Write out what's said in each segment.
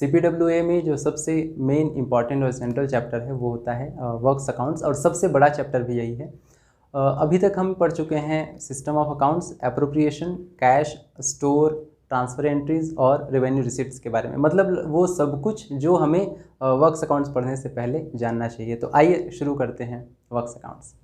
CPWA में जो सबसे मेन इंपॉर्टेंट और सेंट्रल चैप्टर है वो होता है वर्क्स अकाउंट्स, और सबसे बड़ा चैप्टर भी यही है। अभी तक हम पढ़ चुके हैं system of accounts, appropriation, cash, store, transfer entries और रेवेन्यू रिसिप्ट्स के बारे में, मतलब वो सब कुछ जो हमें वर्क्स अकाउंट्स पढ़ने से पहले जानना चाहिए। तो आइए शुरू करते हैं works accounts.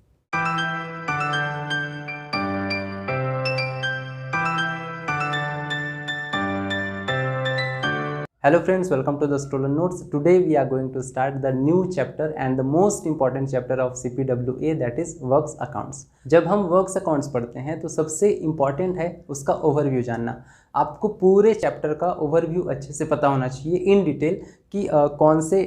Hello friends, welcome to the Stolen Notes. Today we are going to start the new chapter and the most important chapter of CPWA, that is works accounts. जब हम works accounts पढ़ते हैं तो सबसे important है उसका overview जानना। आपको पूरे चैप्टर का ओवरव्यू अच्छे से पता होना चाहिए इन डिटेल कि कौन से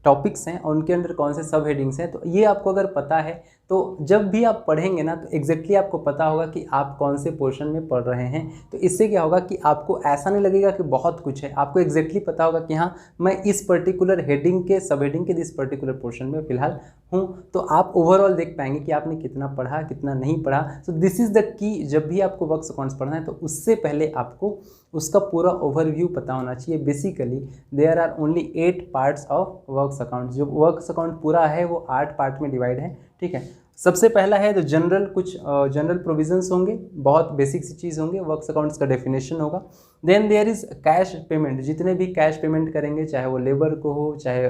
टॉपिक्स हैं और उनके अंदर कौन से सब हेडिंग्स हैं। तो ये आपको अगर पता है तो जब भी आप पढ़ेंगे ना तो एग्जैक्टली आपको पता होगा कि आप कौन से पोर्शन में पढ़ रहे हैं। तो इससे क्या होगा कि आपको ऐसा नहीं लगेगा कि बहुत कुछ है, आपको एग्जैक्टली पता होगा कि हाँ मैं इस पर्टिकुलर हेडिंग के सब हेडिंग के इस पर्टिकुलर पोर्शन में फिलहाल हूँ। तो आप ओवरऑल देख पाएंगे कि आपने कितना पढ़ा कितना नहीं पढ़ा। So this is the key, जब भी आपको वर्क्स अकाउंट्स पढ़ना है तो उससे पहले आपको उसका पूरा ओवरव्यू पता होना चाहिए। Basically there are only 8 parts of works account. जो वर्क्स अकाउंट पूरा है वो 8 पार्ट में डिवाइड है, ठीक है। सबसे पहला है तो जनरल, कुछ जनरल प्रोविजंस होंगे, बहुत बेसिक सी चीज़ होंगे, वर्क्स अकाउंट्स का डेफिनेशन होगा। Then there is cash payment, जितने भी कैश पेमेंट करेंगे चाहे वो लेबर को हो चाहे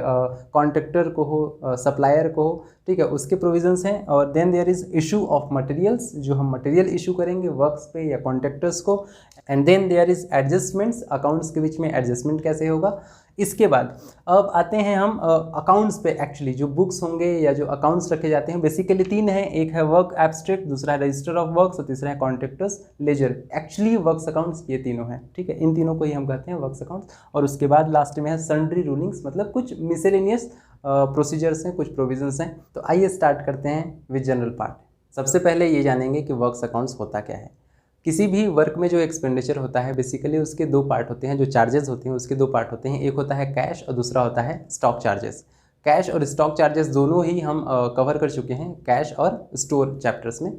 कॉन्ट्रैक्टर को हो सप्लायर को हो, ठीक है, उसके प्रोविजंस हैं। और then there is issue of materials, जो हम मटेरियल इशू करेंगे वर्क्स पे या कॉन्ट्रैक्टर्स को। And then there is adjustments, accounts के बीच में एडजस्टमेंट कैसे होगा। इसके बाद अब आते हैं हम अकाउंट्स पे। एक्चुअली जो बुक्स होंगे या जो अकाउंट्स रखे जाते हैं बेसिकली 3 हैं, एक है वर्क एब्स्ट्रैक्ट, दूसरा है रजिस्टर ऑफ वर्क्स और तीसरा है contractors ledger. Actually works accounts ये तीनों हैं, ठीक है, इन तीनों को ही हम कहते हैं वर्क्स अकाउंट्स। और उसके बाद लास्ट में है सन्ड्री रूलिंग्स, मतलब कुछ मिसेलेनियस प्रोसीजर्स हैं, कुछ प्रोविजंस हैं। तो आइए स्टार्ट करते हैं विद जनरल पार्ट। सबसे पहले ये जानेंगे कि वर्क्स अकाउंट्स होता क्या है। किसी भी वर्क में जो एक्सपेंडिचर होता है बेसिकली उसके 2 पार्ट होते हैं, जो चार्जेस होते हैं उसके 2 पार्ट होते हैं, एक होता है कैश और दूसरा होता है स्टॉक चार्जेस। कैश और स्टॉक चार्जेस दोनों ही हम कवर कर चुके हैं कैश और स्टोर चैप्टर्स में।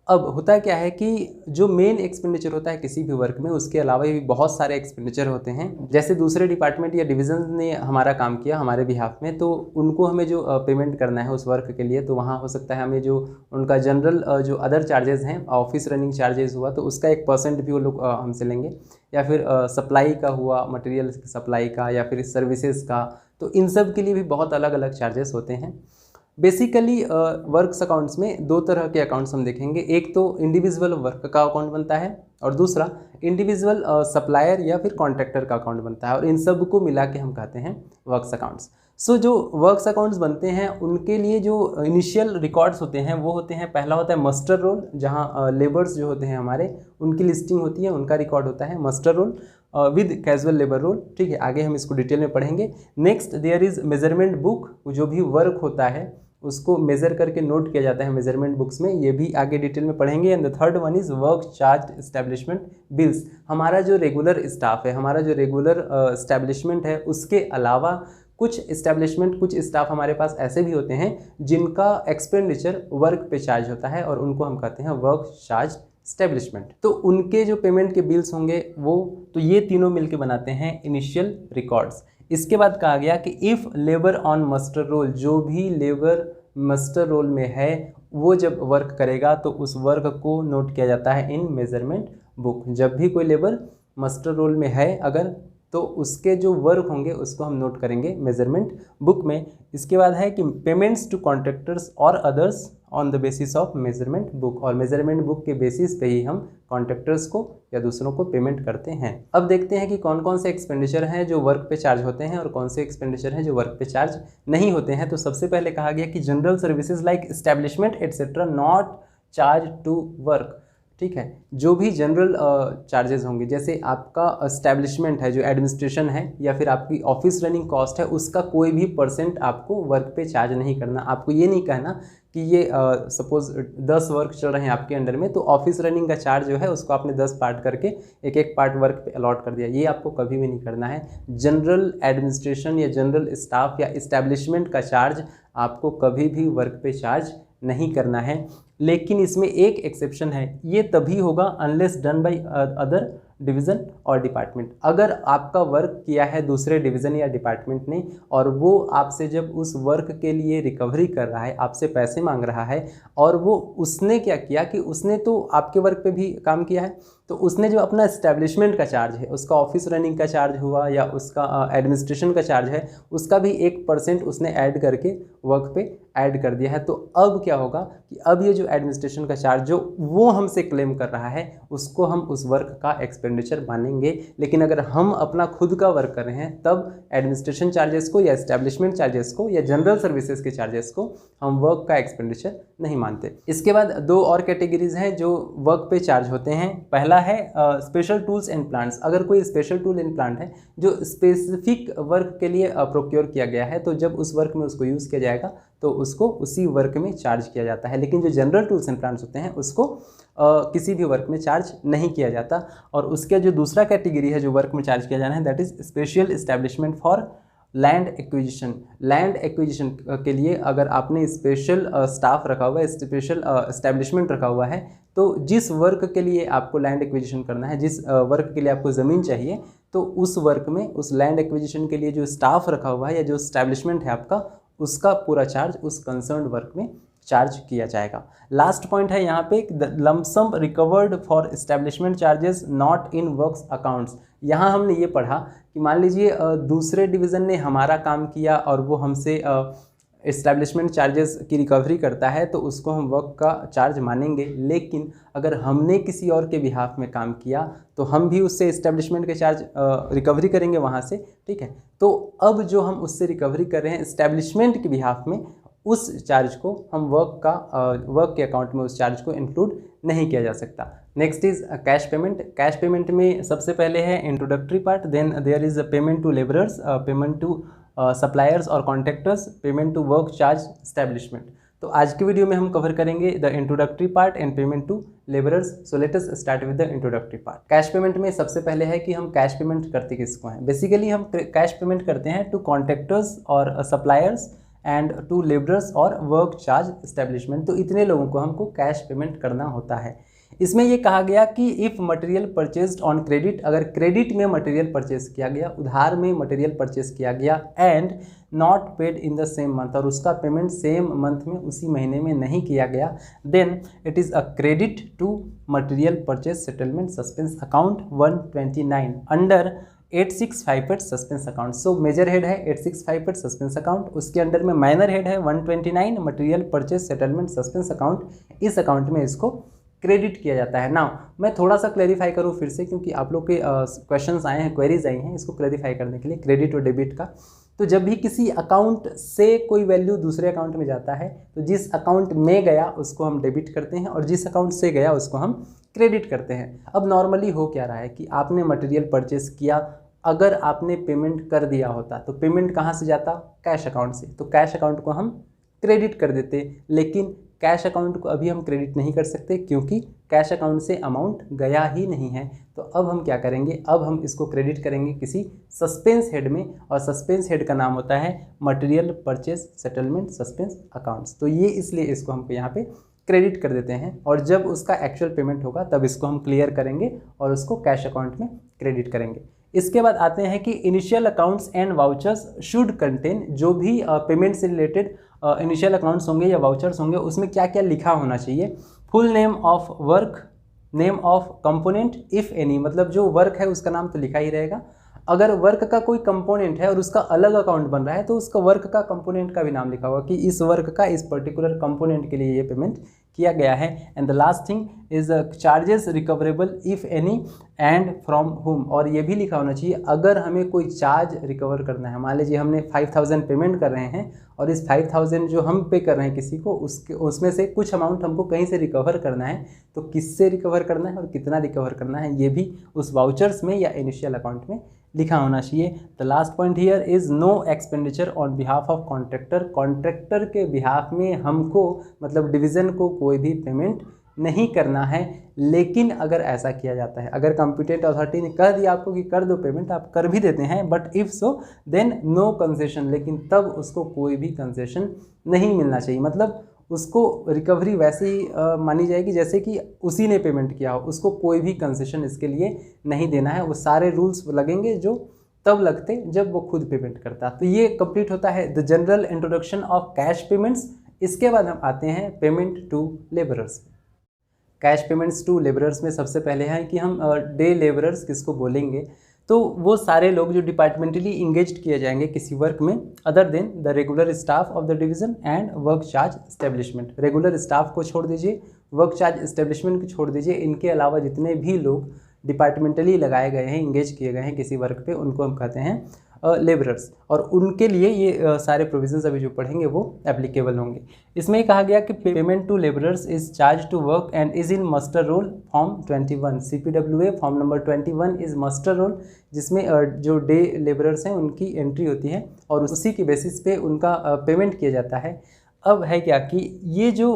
अब होता क्या है कि जो मेन एक्सपेंडिचर होता है किसी भी वर्क में उसके अलावा भी बहुत सारे एक्सपेंडिचर होते हैं। जैसे दूसरे डिपार्टमेंट या डिवीजन ने हमारा काम किया हमारे बिहाफ में, तो उनको हमें जो पेमेंट करना है उस वर्क के लिए, तो वहाँ हो सकता है हमें जो उनका जनरल जो अदर चार्जेस हैं, ऑफिस रनिंग चार्जेस हुआ तो उसका 1% भी वो लोग हमसे लेंगे, या फिर सप्लाई का हुआ, मटेरियल सप्लाई का, या फिर सर्विसेज का। तो इन सब के लिए भी बहुत अलग अलग चार्जेस होते हैं। बेसिकली वर्क्स अकाउंट्स में 2 तरह के अकाउंट्स हम देखेंगे, एक तो इंडिविजुअल वर्क का अकाउंट बनता है और दूसरा इंडिविजुअल सप्लायर या फिर कॉन्ट्रैक्टर का अकाउंट बनता है, और इन सब को मिला के हम कहते हैं वर्क्स अकाउंट्स। सो जो वर्क्स अकाउंट्स बनते हैं उनके लिए जो इनिशियल रिकॉर्ड्स होते हैं वो होते हैं, पहला होता है मस्टर रोल, जहाँ लेबर्स जो होते हैं हमारे उनकी लिस्टिंग होती है, उनका रिकॉर्ड होता है muster roll with casual labour roll, ठीक है। आगे हम इसको डिटेल में पढ़ेंगे। Next there is measurement book, जो भी वर्क होता है उसको मेज़र करके नोट किया जाता है मेजरमेंट बुक्स में, ये भी आगे डिटेल में पढ़ेंगे। And the third one is work charge establishment bills. हमारा जो रेगुलर स्टाफ है, हमारा जो रेगुलर एस्टेब्लिशमेंट है, उसके अलावा कुछ एस्टेब्लिशमेंट, कुछ स्टाफ हमारे पास ऐसे भी होते हैं जिनका एक्सपेंडिचर वर्क पे चार्ज होता है और उनको हम कहते हैं वर्क चार्ज एस्टेब्लिशमेंट। तो उनके जो पेमेंट के बिल्स होंगे वो, तो ये तीनों मिलके बनाते हैं इनिशियल रिकॉर्ड्स। इसके बाद कहा गया कि if labour on muster roll, जो भी लेबर मस्टर रोल में है वो जब वर्क करेगा तो उस वर्क को नोट किया जाता है इन मेजरमेंट बुक। जब भी कोई लेबर मस्टर रोल में है अगर, तो उसके जो वर्क होंगे उसको हम नोट करेंगे मेजरमेंट बुक में। इसके बाद है कि पेमेंट्स टू कॉन्ट्रैक्टर्स और others on the basis of measurement book, और मेजरमेंट बुक के बेसिस पे ही हम कॉन्ट्रैक्टर्स को या दूसरों को पेमेंट करते हैं। अब देखते हैं कि कौन कौन से एक्सपेंडिचर हैं जो वर्क पे चार्ज होते हैं और कौन से एक्सपेंडिचर हैं जो वर्क पे चार्ज नहीं होते हैं। तो सबसे पहले कहा गया कि general services like establishment etcetera not charge to work, ठीक है। जो भी जनरल चार्जेस होंगे, जैसे आपका एस्टैब्लिशमेंट है जो एडमिनिस्ट्रेशन है, या फिर आपकी ऑफिस रनिंग कॉस्ट है, उसका कोई भी % आपको वर्क पे चार्ज नहीं करना। आपको ये नहीं कहना कि ये सपोज 10 वर्क चल रहे हैं आपके अंडर में, तो ऑफिस रनिंग का चार्ज जो है उसको आपने 10 पार्ट करके एक एक पार्ट वर्क पे अलॉट कर दिया, ये आपको कभी भी नहीं करना है। जनरल एडमिनिस्ट्रेशन या जनरल स्टाफ या इस्टेब्लिशमेंट का चार्ज आपको कभी भी वर्क पे चार्ज नहीं करना है। लेकिन इसमें एक एक्सेप्शन है, ये तभी होगा unless done by other division और डिपार्टमेंट। अगर आपका वर्क किया है दूसरे डिवीज़न या डिपार्टमेंट ने और वो आपसे जब उस वर्क के लिए रिकवरी कर रहा है, आपसे पैसे मांग रहा है, और वो उसने क्या किया कि उसने तो आपके वर्क पे भी काम किया है, तो उसने जो अपना इस्टेब्लिशमेंट का चार्ज है, उसका ऑफिस रनिंग का चार्ज हुआ या उसका एडमिनिस्ट्रेशन का चार्ज है, उसका भी 1% उसने ऐड करके वर्क पे ऐड कर दिया है। तो अब क्या होगा कि अब ये जो एडमिनिस्ट्रेशन का चार्ज जो वो हमसे क्लेम कर रहा है उसको हम उस वर्क का एक्सपेंडिचर मानेंगे। लेकिन अगर हम अपना खुद का वर्क कर रहे हैं तब एडमिनिस्ट्रेशन चार्जेस को या एस्टेब्लिशमेंट चार्जेस को या जनरल सर्विसेज के चार्जेस को हम वर्क का एक्सपेंडिचर नहीं मानते। इसके बाद दो और कैटेगरीज हैं जो वर्क पे चार्ज होते हैं। पहला है स्पेशल टूल्स एंड प्लांट्स। अगर कोई स्पेशल टूल एंड प्लांट है जो स्पेसिफिक वर्क के लिए प्रोक्योर किया गया है, तो जब उस वर्क में उसको यूज़ किया जाएगा तो उसको उसी वर्क में चार्ज किया जाता है। लेकिन जो जनरल टूल्स एंड प्लांट्स होते हैं उसको किसी भी वर्क में चार्ज नहीं किया जाता। और उसका जो दूसरा कैटेगरी है जो वर्क में चार्ज किया जाना है, that is special establishment for land acquisition. Land acquisition के लिए अगर आपने स्पेशल स्टाफ रखा हुआ है, स्पेशल इस्टेब्लिशमेंट रखा हुआ है, तो जिस वर्क के लिए आपको लैंड एक्विजिशन करना है, जिस वर्क के लिए आपको ज़मीन चाहिए, तो उस वर्क में उस लैंड एक्विजिशन के लिए जो स्टाफ रखा हुआ है या जो इस्टेब्लिशमेंट है आपका, उसका पूरा चार्ज उस कंसर्न्ड वर्क में चार्ज किया जाएगा। लास्ट पॉइंट है यहाँ पे lump sum recovered for establishment charges not in works accounts. यहाँ हमने ये पढ़ा कि मान लीजिए दूसरे डिवीज़न ने हमारा काम किया और वो हमसे एस्टेब्लिशमेंट चार्जेस की रिकवरी करता है, तो उसको हम वर्क का चार्ज मानेंगे। लेकिन अगर हमने किसी और के बिहाफ में काम किया तो हम भी उससे एस्टेब्लिशमेंट के चार्ज रिकवरी करेंगे वहाँ से, ठीक है। तो अब जो हम उससे रिकवरी कर रहे हैं एस्टेब्लिशमेंट के बिहाफ में, उस चार्ज को हम वर्क के अकाउंट में उस चार्ज को इंक्लूड नहीं किया जा सकता। Next is cash payment. Cash payment में सबसे पहले है introductory part, then there is a payment to labourers, payment to suppliers और contractors, payment to work charge establishment. तो आज की वीडियो में हम कवर करेंगे the introductory part and payment to labourers. So let us start with the introductory part. Cash payment में सबसे पहले है कि हम कैश पेमेंट करते किसको हैं। बेसिकली हम कैश पेमेंट करते हैं टू कॉन्ट्रैक्टर्स और सप्लायर्स एंड टू लेबरर्स और वर्क चार्ज एस्टेब्लिशमेंट। तो इतने लोगों को हमको कैश पेमेंट करना होता है। इसमें ये कहा गया कि if material purchased on credit, अगर क्रेडिट में मटेरियल परचेज किया गया, उधार में मटेरियल परचेज किया गया, and not paid in the same month, और उसका पेमेंट सेम मंथ में उसी महीने में नहीं किया गया, then it is a credit to material purchase settlement suspense account 129 under 8658 suspense account. So major head है 8658 सस्पेंस अकाउंट, उसके अंडर में माइनर हेड है 129 material purchase settlement suspense account. इस अकाउंट में इसको क्रेडिट किया जाता है। नाउ मैं थोड़ा सा क्लैरिफाई करूँ फिर से, क्योंकि आप लोग के क्वेश्चंस आए हैं, क्वेरीज आई हैं, इसको क्लैरिफाई करने के लिए क्रेडिट और डेबिट का। तो जब भी किसी अकाउंट से कोई वैल्यू दूसरे अकाउंट में जाता है, तो जिस अकाउंट में गया उसको हम डेबिट करते हैं और जिस अकाउंट से गया उसको हम क्रेडिट करते हैं। अब नॉर्मली हो क्या रहा है कि आपने मटेरियल परचेस किया, अगर आपने पेमेंट कर दिया होता तो पेमेंट कहाँ से जाता? कैश अकाउंट से। तो कैश अकाउंट को हम क्रेडिट कर देते, लेकिन कैश अकाउंट को अभी हम क्रेडिट नहीं कर सकते क्योंकि कैश अकाउंट से अमाउंट गया ही नहीं है। तो अब हम क्या करेंगे, अब हम इसको क्रेडिट करेंगे किसी सस्पेंस हेड में, और सस्पेंस हेड का नाम होता है material purchase settlement suspense accounts. तो ये इसलिए इसको हम यहाँ पे क्रेडिट कर देते हैं, और जब उसका एक्चुअल पेमेंट होगा तब इसको हम क्लियर करेंगे और उसको कैश अकाउंट में क्रेडिट करेंगे। इसके बाद आते हैं कि initial accounts and vouchers should contain, जो भी पेमेंट से रिलेटेड इनिशियल अकाउंट्स होंगे या वाउचर्स होंगे उसमें क्या क्या लिखा होना चाहिए। Full name of work, name of component if any, मतलब जो वर्क है उसका नाम तो लिखा ही रहेगा। अगर वर्क का कोई कंपोनेंट है और उसका अलग अकाउंट बन रहा है तो उसका वर्क का कंपोनेंट का भी नाम लिखा होगा कि इस वर्क का इस पर्टिकुलर कंपोनेंट के लिए ये पेमेंट किया गया है। And the last thing is charges recoverable if any and from हुम, और ये भी लिखा होना चाहिए अगर हमें कोई चार्ज रिकवर करना है। मान लीजिए हमने 5000 पेमेंट कर रहे हैं और इस 5000 जो हम पे कर रहे हैं किसी को, उसमें से कुछ अमाउंट हमको कहीं से रिकवर करना है, तो किससे रिकवर करना है और कितना रिकवर करना है ये भी उस वाउचर्स में या इनिशियल अकाउंट में लिखा होना चाहिए। The last point here is no expenditure on behalf of contractor. Contractor के बिहाफ में हमको मतलब डिवीज़न को कोई भी पेमेंट नहीं करना है। लेकिन अगर ऐसा किया जाता है, अगर कॉम्पिटेंट अथॉरिटी ने कह दिया आपको कि कर दो पेमेंट, आप कर भी देते हैं, but if so then no concession, लेकिन तब उसको कोई भी कंसेशन नहीं मिलना चाहिए। मतलब उसको रिकवरी वैसे ही मानी जाएगी जैसे कि उसी ने पेमेंट किया हो, उसको कोई भी कंसेशन इसके लिए नहीं देना है। वो सारे रूल्स लगेंगे जो तब लगते जब वो खुद पेमेंट करता। तो ये कंप्लीट होता है the general introduction of cash payments. इसके बाद हम आते हैं payment to labourers. Cash payments to labourers में सबसे पहले है कि हम डे लेबरर्स किसको बोलेंगे, तो वो सारे लोग जो डिपार्टमेंटली इंगेज्ड किए जाएंगे किसी वर्क में other than the regular staff of the division and work charge establishment. Regular staff को छोड़ दीजिए, वर्क चार्ज एस्टेब्लिशमेंट को छोड़ दीजिए, इनके अलावा जितने भी लोग डिपार्टमेंटली लगाए गए हैं, इंगेज किए गए हैं किसी वर्क पे, उनको हम कहते हैं लेबरर्स। और उनके लिए ये सारे प्रोविजंस अभी जो पढ़ेंगे वो एप्लीकेबल होंगे। इसमें कहा गया कि payment to labourers is charge to work and is in muster roll form 21। CPWA form number 21 is muster roll, जिसमें जो डे लेबरर्स हैं उनकी एंट्री होती है और उसी के बेसिस पे उनका पेमेंट किया जाता है। अब है क्या कि ये जो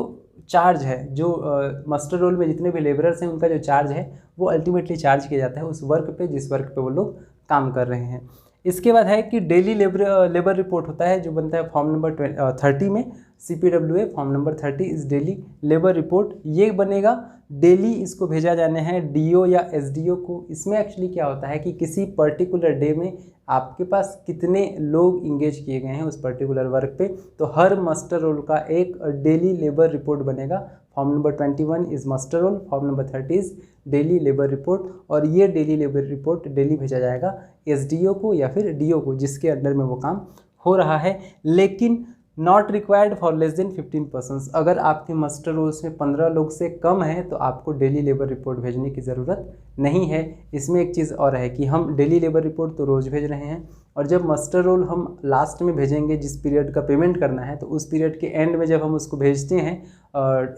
चार्ज है, जो मस्टर रोल में जितने भी लेबरर्स हैं उनका जो चार्ज है वो अल्टीमेटली चार्ज किया जाता है उस वर्क पे जिस वर्क पे वो लोग काम कर रहे हैं। इसके बाद है कि डेली लेबर रिपोर्ट होता है जो बनता है फॉर्म नंबर 30 में। CPWA फॉर्म नंबर 30 इस डेली लेबर रिपोर्ट, ये बनेगा डेली, इसको भेजा जाने हैं DO या SDO को। इसमें एक्चुअली क्या होता है कि किसी पर्टिकुलर डे में आपके पास कितने लोग इंगेज किए गए हैं उस पर्टिकुलर वर्क पे, तो हर मस्टर रोल का एक डेली लेबर रिपोर्ट बनेगा। Form number 21 is muster roll, form number 30 is daily labour report, और ये डेली लेबर रिपोर्ट डेली भेजा जाएगा SDO को या फिर DO को जिसके अंडर में वो काम हो रहा है। लेकिन not required for less than 15 persons. अगर आपके मस्टर रोल्स में 15 लोग से कम है तो आपको डेली लेबर रिपोर्ट भेजने की ज़रूरत नहीं है। इसमें एक चीज़ और है कि हम डेली लेबर रिपोर्ट तो रोज़ भेज रहे हैं, और जब मस्टर रोल हम लास्ट में भेजेंगे जिस पीरियड का पेमेंट करना है, तो उस पीरियड के एंड में जब हम उसको भेजते हैं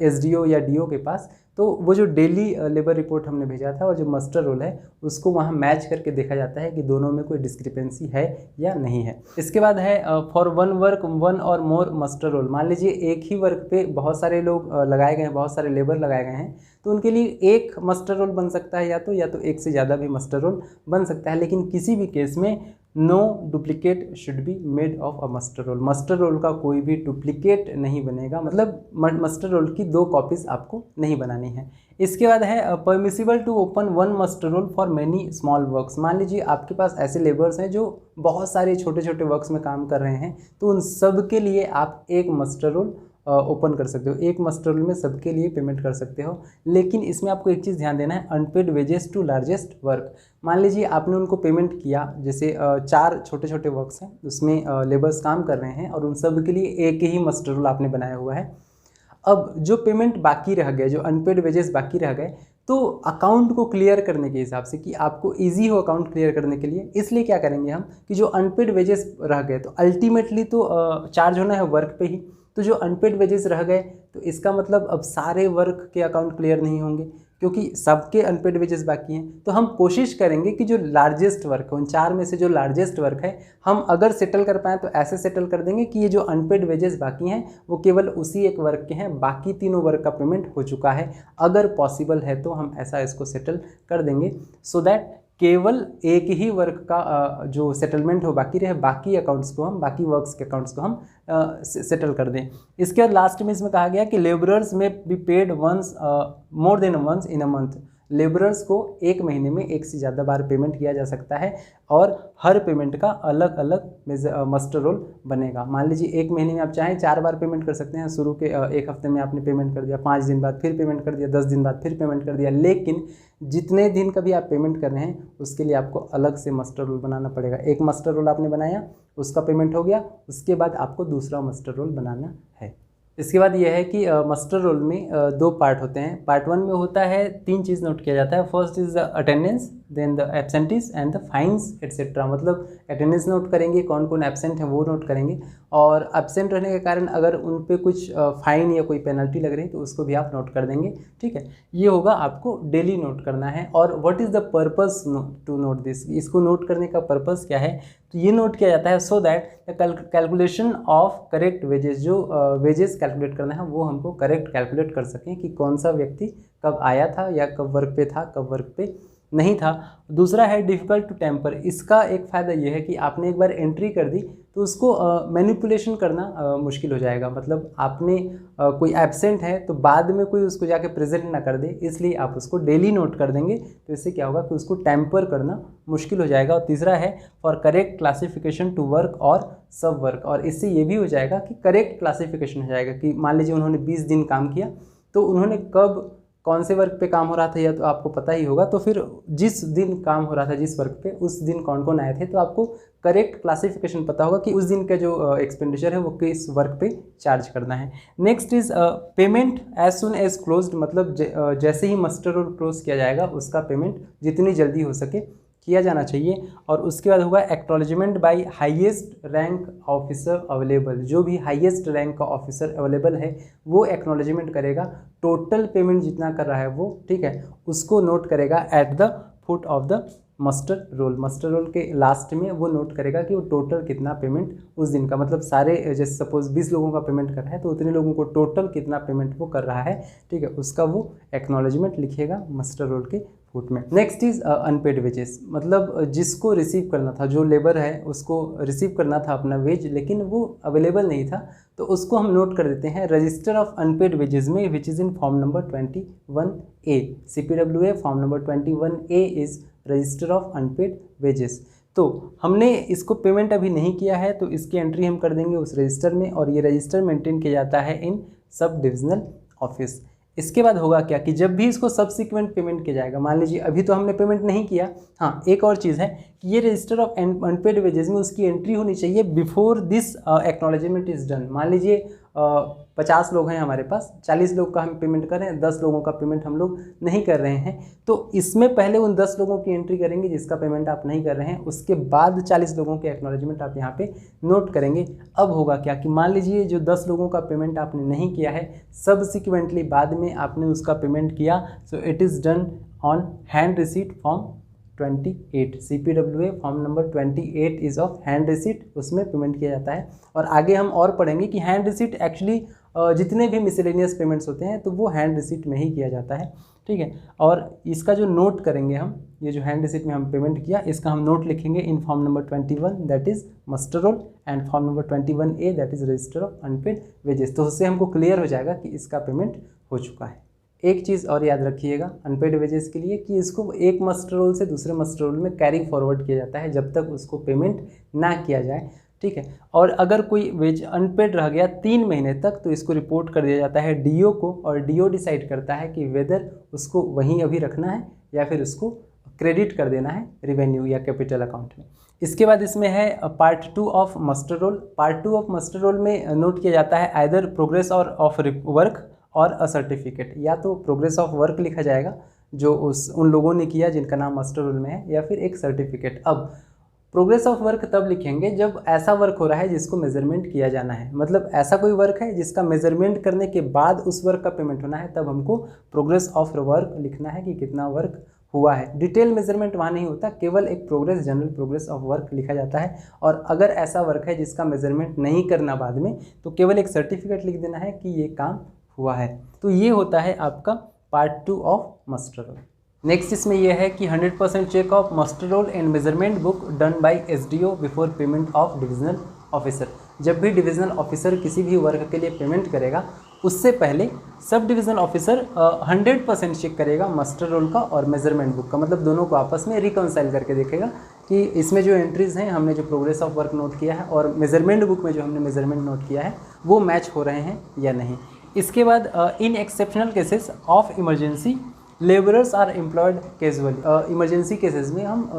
SDO या DO के पास, तो वो जो डेली लेबर रिपोर्ट हमने भेजा था और जो मस्टर रोल है उसको वहाँ मैच करके देखा जाता है कि दोनों में कोई डिस्क्रिपेंसी है या नहीं है। इसके बाद है फॉर वन वर्क वन और मोर मस्टर रोल। मान लीजिए एक ही वर्क पे बहुत सारे लोग लगाए गए हैं, बहुत सारे लेबर लगाए गए हैं, तो उनके लिए एक मस्टर रोल बन सकता है या तो एक से ज़्यादा भी मस्टर रोल बन सकता है। लेकिन किसी भी केस में no duplicate should be made of a muster roll. Muster roll का कोई भी डुप्लीकेट नहीं बनेगा, मतलब मस्टर रोल की 2 कॉपीज़ आपको नहीं बनानी है। इसके बाद है permissible to open one muster roll for many small works. मान लीजिए आपके पास ऐसे लेबर्स हैं जो बहुत सारे छोटे छोटे वर्क्स में काम कर रहे हैं, तो उन सब के लिए आप एक मस्टर रोल ओपन कर सकते हो, एक मस्टर रोल में सबके लिए पेमेंट कर सकते हो। लेकिन इसमें आपको एक चीज़ ध्यान देना है, unpaid wages to largest work. मान लीजिए आपने उनको पेमेंट किया, जैसे 4 छोटे छोटे वर्क्स हैं उसमें लेबर्स काम कर रहे हैं और उन सब के लिए एक ही मस्टर रोल आपने बनाया हुआ है। अब जो पेमेंट बाकी रह गए, जो अनपेड वेजेस बाकी रह गए, तो अकाउंट को क्लियर करने के हिसाब से कि आपको इजी हो अकाउंट क्लियर करने के लिए, इसलिए क्या करेंगे हम कि जो अनपेड वेजेस रह गए, तो अल्टीमेटली तो चार्ज होना है वर्क पे ही, तो जो अनपेड वेजेस रह गए तो इसका मतलब अब सारे वर्क के अकाउंट क्लियर नहीं होंगे क्योंकि सबके अनपेड वेजेस बाकी हैं। तो हम कोशिश करेंगे कि जो लार्जेस्ट वर्क है, उन 4 में से जो लार्जेस्ट वर्क है, हम अगर सेटल कर पाएँ तो ऐसे सेटल कर देंगे कि ये जो अनपेड वेजेस बाकी हैं वो केवल उसी एक वर्क के हैं, बाकी तीनों वर्क का पेमेंट हो चुका है। अगर पॉसिबल है तो हम ऐसा इसको सेटल कर देंगे सो दैट केवल एक ही वर्क का जो सेटलमेंट हो बाकी रहे, बाकी अकाउंट्स को हम, बाकी वर्क्स के अकाउंट्स को हम सेटल कर दें। इसके बाद लास्ट में इसमें कहा गया कि लेबरर्स में be paid once more than once in a month. Labourers को एक महीने में एक से ज़्यादा बार पेमेंट किया जा सकता है और हर पेमेंट का अलग अलग मस्टर रोल बनेगा। मान लीजिए एक महीने में आप चाहें 4 बार पेमेंट कर सकते हैं। शुरू के एक हफ्ते में आपने पेमेंट कर दिया, 5 दिन बाद फिर पेमेंट कर दिया, 10 दिन बाद फिर पेमेंट कर दिया, लेकिन जितने दिन का भी आप पेमेंट कर रहे हैं उसके लिए आपको अलग से मस्टर रोल बनाना पड़ेगा। एक मस्टर रोल आपने बनाया, उसका पेमेंट हो गया, उसके बाद आपको दूसरा मस्टर रोल बनाना है। इसके बाद यह है कि मस्टर रोल में 2 पार्ट होते हैं। पार्ट 1 में होता है 3 चीज़ नोट किया जाता है। First is the attendance, then the absentees and the fines etcetera. मतलब अटेंडेंस नोट करेंगे, कौन कौन एब्सेंट है वो नोट करेंगे, और एब्सेंट रहने के कारण अगर उन पे कुछ फाइन या कोई पेनल्टी लग रही है तो उसको भी आप नोट कर देंगे। ठीक है, ये होगा, आपको डेली नोट करना है। और what is the purpose to note this, इसको नोट करने का पर्पस क्या है, तो ये नोट किया जाता है so that the calculation of correct wages, जो वेजेस कैलकुलेट करना है वो हमको करेक्ट कैलकुलेट कर सकें कि कौन सा व्यक्ति कब आया था या कब वर्क पे था, कब वर्क पे नहीं था। दूसरा है डिफ़िकल्ट टू टेम्पर। इसका एक फ़ायदा ये है कि आपने एक बार एंट्री कर दी तो उसको मैनिपुलेशन करना मुश्किल हो जाएगा। मतलब आपने कोई एब्सेंट है तो बाद में कोई उसको जाके प्रेजेंट ना कर दे, इसलिए आप उसको डेली नोट कर देंगे, तो इससे क्या होगा कि उसको टेम्पर करना मुश्किल हो जाएगा। और तीसरा है for correct classification to work और सब वर्क, और इससे ये भी हो जाएगा कि करेक्ट क्लासिफिकेशन हो जाएगा कि मान लीजिए उन्होंने 20 दिन काम किया तो उन्होंने कब कौन से वर्क पे काम हो रहा था या तो आपको पता ही होगा, तो फिर जिस दिन काम हो रहा था जिस वर्क पे उस दिन कौन कौन आए थे तो आपको करेक्ट क्लासिफिकेशन पता होगा कि उस दिन का जो एक्सपेंडिचर है वो किस वर्क पे चार्ज करना है। Next is payment as soon as closed, मतलब जैसे ही मस्टर रोल क्लोज किया जाएगा उसका पेमेंट जितनी जल्दी हो सके किया जाना चाहिए। और उसके बाद होगा acknowledgement by highest rank officer available. जो भी हाईएस्ट रैंक का ऑफिसर अवेलेबल है वो एक्नॉलेजमेंट करेगा, टोटल पेमेंट जितना कर रहा है वो, ठीक है, उसको नोट करेगा at the foot of the muster roll. Muster roll के लास्ट में वो नोट करेगा कि वो टोटल कितना पेमेंट उस दिन का, मतलब सारे जैसे सपोज 20 लोगों का पेमेंट कर रहा है तो उतने लोगों को टोटल कितना पेमेंट वो कर रहा है, ठीक है, उसका वो एक्नॉलेजमेंट लिखेगा मस्टर रोल के फुट में। नेक्स्ट इज अनपेड वेजेस, मतलब जिसको रिसीव करना था, जो लेबर है उसको रिसीव करना था अपना वेज लेकिन वो अवेलेबल नहीं था, तो उसको हम नोट कर देते हैं रजिस्टर ऑफ अनपेड वेजेस में, which is in form number 21A। CPWA form number 21A is register of unpaid wages. तो हमने इसको पेमेंट अभी नहीं किया है तो इसकी एंट्री हम कर देंगे उस रजिस्टर में, और ये रजिस्टर मेंटेन किया जाता है इन सब डिविजनल ऑफिस। इसके बाद होगा क्या कि जब भी इसको सब्सिक्वेंट पेमेंट किया जाएगा, मान लीजिए अभी तो हमने पेमेंट नहीं किया, हाँ एक और चीज़ है कि ये रजिस्टर ऑफ अनपेड वेजेस में उसकी एंट्री होनी चाहिए before this acknowledgement is done. मान लीजिए 50 लोग हैं हमारे पास, 40 लोग का हम पेमेंट कर रहे हैं, 10 लोगों का पेमेंट हम लोग नहीं कर रहे हैं, तो इसमें पहले उन 10 लोगों की एंट्री करेंगे जिसका पेमेंट आप नहीं कर रहे हैं, उसके बाद 40 लोगों के एक्नॉलेजमेंट आप यहाँ पे नोट करेंगे। अब होगा क्या कि मान लीजिए जो 10 लोगों का पेमेंट आपने नहीं किया है, सब्सिक्वेंटली बाद में आपने उसका पेमेंट किया, so it is done on hand receipt form 28। CPWA form number 28 is of hand receipt, उसमें पेमेंट किया जाता है। और आगे हम और पढ़ेंगे कि हैंड रिसीट एक्चुअली जितने भी मिसलेनियस पेमेंट्स होते हैं तो वो हैंड रिसीट में ही किया जाता है, ठीक है। और इसका जो नोट करेंगे हम, ये जो हैंड रिसीट में हम पेमेंट किया इसका हम नोट लिखेंगे in form number 21 that is muster roll, and form number 21A that is register of unpaid wages. तो उससे हमको क्लियर हो जाएगा कि इसका पेमेंट हो चुका है। एक चीज़ और याद रखिएगा अनपेड वेजेस के लिए कि इसको एक मस्टर रोल से दूसरे मस्टर रोल में कैरी फॉरवर्ड किया जाता है जब तक उसको पेमेंट ना किया जाए, ठीक है। और अगर कोई वेज अनपेड रह गया 3 महीने तक तो इसको रिपोर्ट कर दिया जाता है DO को, और DO डिसाइड करता है कि वेदर उसको वहीं अभी रखना है या फिर उसको क्रेडिट कर देना है रेवेन्यू या कैपिटल अकाउंट में। इसके बाद इसमें है part 2 of muster roll. Part 2 of muster roll में नोट किया जाता है आइदर प्रोग्रेस और ऑफ वर्क और अ सर्टिफिकेट, या तो प्रोग्रेस ऑफ वर्क लिखा जाएगा जो उन लोगों ने किया जिनका नाम मस्टर रोल में है, या फिर एक सर्टिफिकेट। अब प्रोग्रेस ऑफ वर्क तब लिखेंगे जब ऐसा वर्क हो रहा है जिसको मेजरमेंट किया जाना है, मतलब ऐसा कोई वर्क है जिसका मेजरमेंट करने के बाद उस वर्क का पेमेंट होना है, तब हमको प्रोग्रेस ऑफ वर्क लिखना है कि कितना वर्क हुआ है। डिटेल मेजरमेंट वहाँ नहीं होता, केवल एक progress, general progress of work लिखा जाता है। और अगर ऐसा वर्क है जिसका मेजरमेंट नहीं करना बाद में, तो केवल एक सर्टिफिकेट लिख देना है कि ये काम हुआ है। तो ये होता है आपका part 2 of muster roll. Next इसमें यह है कि 100% check of muster roll and measurement book done by SDO before payment of divisional officer. जब भी डिविजनल ऑफिसर किसी भी वर्क के लिए पेमेंट करेगा उससे पहले सब डिविजनल ऑफिसर 100% चेक करेगा मस्टर रोल का और मेजरमेंट बुक का, मतलब दोनों को आपस में रिकंसाइल करके देखेगा कि इसमें जो एंट्रीज़ हैं, हमने जो प्रोग्रेस ऑफ वर्क नोट किया है और मेजरमेंट बुक में जो हमने मेजरमेंट नोट किया है वो मैच हो रहे हैं या नहीं। इसके बाद in exceptional cases of emergency labourers are employed casually. Emergency cases में हम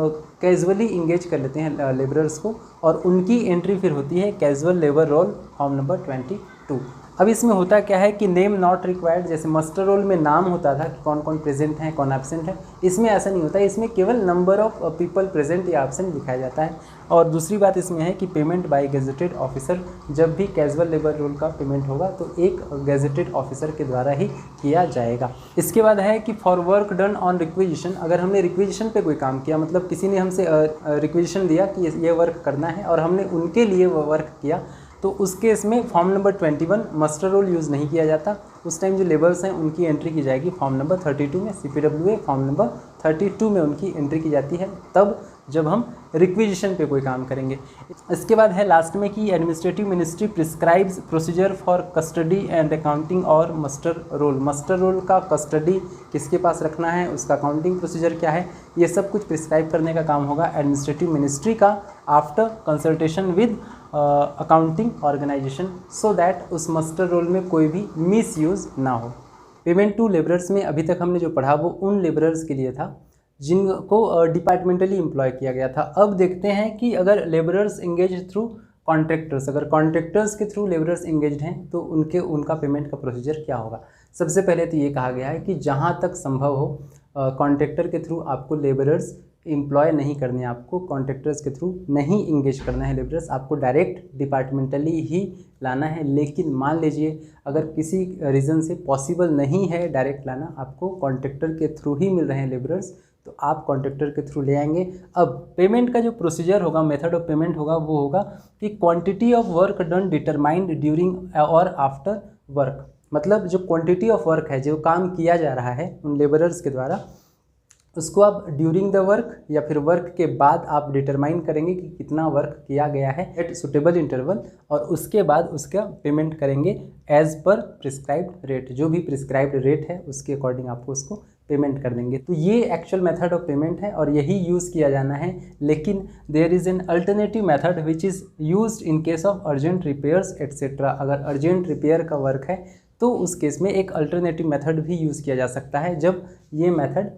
कैजुअली इंगेज कर लेते हैं लेबरर्स को, और उनकी एंट्री फिर होती है casual labour roll form number 22। अब इसमें होता क्या है कि नेम नॉट रिक्वायर्ड, जैसे मस्टर रोल में नाम होता था कि कौन कौन प्रेजेंट हैं कौन एब्सेंट है, इसमें ऐसा नहीं होता है, इसमें केवल नंबर ऑफ पीपल प्रेजेंट या एब्सेंट दिखाया जाता है। और दूसरी बात इसमें है कि पेमेंट बाय गेजेटेड ऑफिसर, जब भी कैजुअल लेबर रोल का पेमेंट होगा तो एक गेजेटेड ऑफिसर के द्वारा ही किया जाएगा। इसके बाद है कि for work done on requisition, अगर हमने रिक्विजिशन पे कोई काम किया, मतलब किसी ने हमसे रिक्विजिशन दिया कि ये वर्क करना है और हमने उनके लिए वो वर्क किया, तो उस केस में form number 21 muster roll use नहीं किया जाता। उस टाइम जो लेबर्स हैं उनकी एंट्री की जाएगी फॉर्म नंबर 32 में, CPWA फॉर्म नंबर 32 में उनकी एंट्री की जाती है, तब जब हम रिक्विजिशन पे कोई काम करेंगे। इसके बाद है लास्ट में कि administrative ministry prescribes procedure for custody and accounting और मस्टर रोल। मस्टर रोल का कस्टडी किसके पास रखना है, उसका अकाउंटिंग प्रोसीजर क्या है, ये सब कुछ प्रिस्क्राइब करने का काम होगा एडमिनिस्ट्रेटिव मिनिस्ट्री का after consultation with accounting organisation, so that उस मस्टर रोल में कोई भी मिस यूज़ ना हो। पेमेंट टू लेबरर्स में अभी तक हमने जो पढ़ा वो उन लेबरर्स के लिए था जिनको डिपार्टमेंटली एम्प्लॉय किया गया था। अब देखते हैं कि अगर लेबरर्स इंगेज थ्रू कॉन्ट्रैक्टर्स, अगर कॉन्ट्रैक्टर्स के थ्रू लेबरर्स इंगेज हैं तो उनका पेमेंट का प्रोसीजर क्या होगा। सबसे पहले तो ये कहा गया है कि जहाँ तक संभव हो कॉन्ट्रैक्टर के थ्रू आपको लेबरर्स एम्प्लॉय नहीं करने हैं, आपको कॉन्ट्रैक्टर्स के थ्रू नहीं इंगेज करना है लेबरर्स, आपको डायरेक्ट डिपार्टमेंटली ही लाना है। लेकिन मान लीजिए अगर किसी रीज़न से पॉसिबल नहीं है डायरेक्ट लाना, आपको कॉन्ट्रैक्टर के थ्रू ही मिल रहे हैं लेबरर्स, तो आप कॉन्ट्रैक्टर के थ्रू ले आएंगे। अब पेमेंट का जो प्रोसीजर होगा, मेथड ऑफ पेमेंट होगा, वो होगा कि quantity of work done determined during और आफ्टर वर्क। मतलब जो क्वांटिटी ऑफ वर्क है, जो काम किया जा रहा है उन लेबरर्स के द्वारा, उसको आप ड्यूरिंग द वर्क या फिर वर्क के बाद आप डिटरमाइन करेंगे कि कितना वर्क किया गया है एट सुटेबल इंटरवल, और उसके बाद उसका पेमेंट करेंगे एज पर प्रिस्क्राइब्ड रेट। जो भी प्रिस्क्राइब्ड रेट है उसके अकॉर्डिंग आपको उसको पेमेंट कर देंगे। तो ये एक्चुअल मेथड ऑफ पेमेंट है और यही यूज़ किया जाना है। लेकिन there is an alternative method which is used in case of urgent repairs etcetera. अगर अर्जेंट रिपेयर का वर्क है तो उस केस में एक अल्टरनेटिव मेथड भी यूज़ किया जा सकता है जब ये मेथड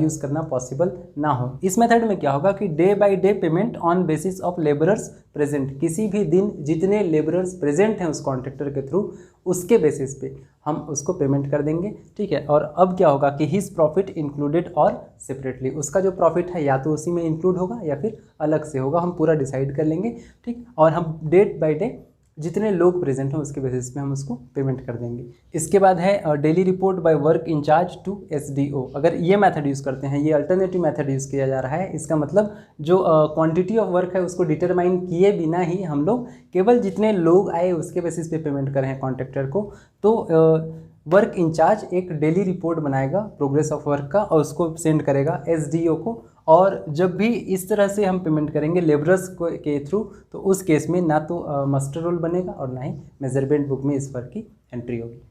यूज़ करना पॉसिबल ना हो। इस मेथड में क्या होगा कि day by day payment on basis of labourers present. किसी भी दिन जितने लेबरर्स प्रेजेंट हैं उस कॉन्ट्रैक्टर के थ्रू, उसके बेसिस पे हम उसको पेमेंट कर देंगे, ठीक है। और अब क्या होगा कि हिज प्रॉफिट इंक्लूडेड और सेपरेटली, उसका जो प्रॉफिट है या तो उसी में इंक्लूड होगा या फिर अलग से होगा, हम पूरा डिसाइड कर लेंगे, ठीक। और हम डे बाय डे जितने लोग प्रेजेंट हैं उसके बेसिस पे हम उसको पेमेंट कर देंगे। इसके बाद है daily report by work incharge to SDO। अगर ये मेथड यूज़ करते हैं, ये अल्टरनेटिव मेथड यूज़ किया जा रहा है, इसका मतलब जो क्वांटिटी ऑफ वर्क है उसको डिटरमाइन किए बिना ही हम लोग केवल जितने लोग आए उसके बेसिस पे पेमेंट करें कॉन्ट्रैक्टर को, तो वर्क इंचार्ज एक डेली रिपोर्ट बनाएगा प्रोग्रेस ऑफ वर्क का और उसको सेंड करेगा SDO को। और जब भी इस तरह से हम पेमेंट करेंगे लेबरर्स के थ्रू, तो उस केस में ना तो मस्टर रोल बनेगा और ना ही मेजरमेंट बुक में इस वर्क की एंट्री होगी।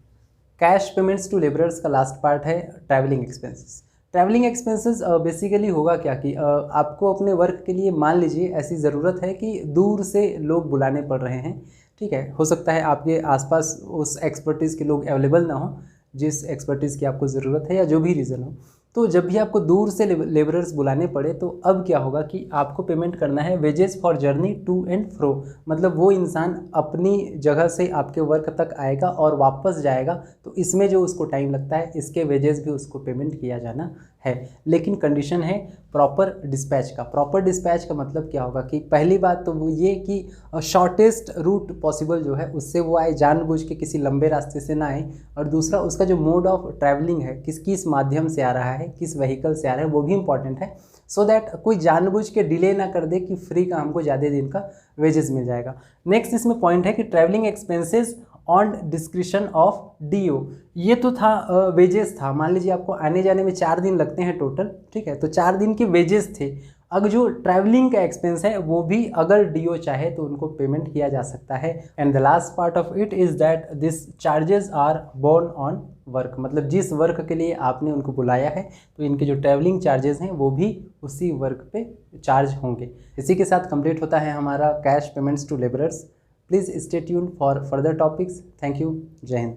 कैश पेमेंट्स टू लेबरर्स का लास्ट पार्ट है travelling expenses. Travelling expenses basically होगा क्या कि आपको अपने वर्क के लिए मान लीजिए ऐसी ज़रूरत है कि दूर से लोग बुलाने पड़ रहे हैं, ठीक है। हो सकता है आपके आसपास उस एक्सपर्टीज़ के लोग अवेलेबल ना हो जिस एक्सपर्टीज़ की आपको ज़रूरत है, या जो भी रीज़न हो। तो जब भी आपको दूर से लेबरर्स बुलाने पड़े तो अब क्या होगा कि आपको पेमेंट करना है wages for journey to and fro. मतलब वो इंसान अपनी जगह से आपके वर्क तक आएगा और वापस जाएगा, तो इसमें जो उसको टाइम लगता है इसके वेजेस भी उसको पेमेंट किया जाना है। लेकिन कंडीशन है प्रॉपर डिस्पैच का। प्रॉपर डिस्पैच का मतलब क्या होगा कि पहली बात तो वो ये कि शॉर्टेस्ट रूट पॉसिबल जो है उससे वो आए, जानबूझ के किसी लंबे रास्ते से ना आए। और दूसरा उसका जो मोड ऑफ ट्रैवलिंग है, किस माध्यम से आ रहा है, किस व्हीकल से आ रहा है, वो भी इंपॉर्टेंट है, सो दैट कोई जानबूझ के डिले ना कर दे कि फ्री का हमको ज़्यादा दिन का वेजेस मिल जाएगा। नेक्स्ट इसमें पॉइंट है कि travelling expenses on description of DO। ये तो था वेजेस था, मान लीजिए आपको आने जाने में 4 दिन लगते हैं टोटल, ठीक है, तो 4 दिन के वेजेस थे। अब जो ट्रैवलिंग का एक्सपेंस है वो भी अगर DO चाहे तो उनको पेमेंट किया जा सकता है। And the last part of it is that this charges are borne on work. मतलब जिस वर्क के लिए आपने उनको बुलाया है तो इनके जो ट्रैवलिंग चार्जेस हैं वो भी उसी वर्क पे चार्ज होंगे। इसी के साथ कंप्लीट होता है हमारा cash payments to labourers. Please stay tuned for further topics. Thank you. जय हिंद।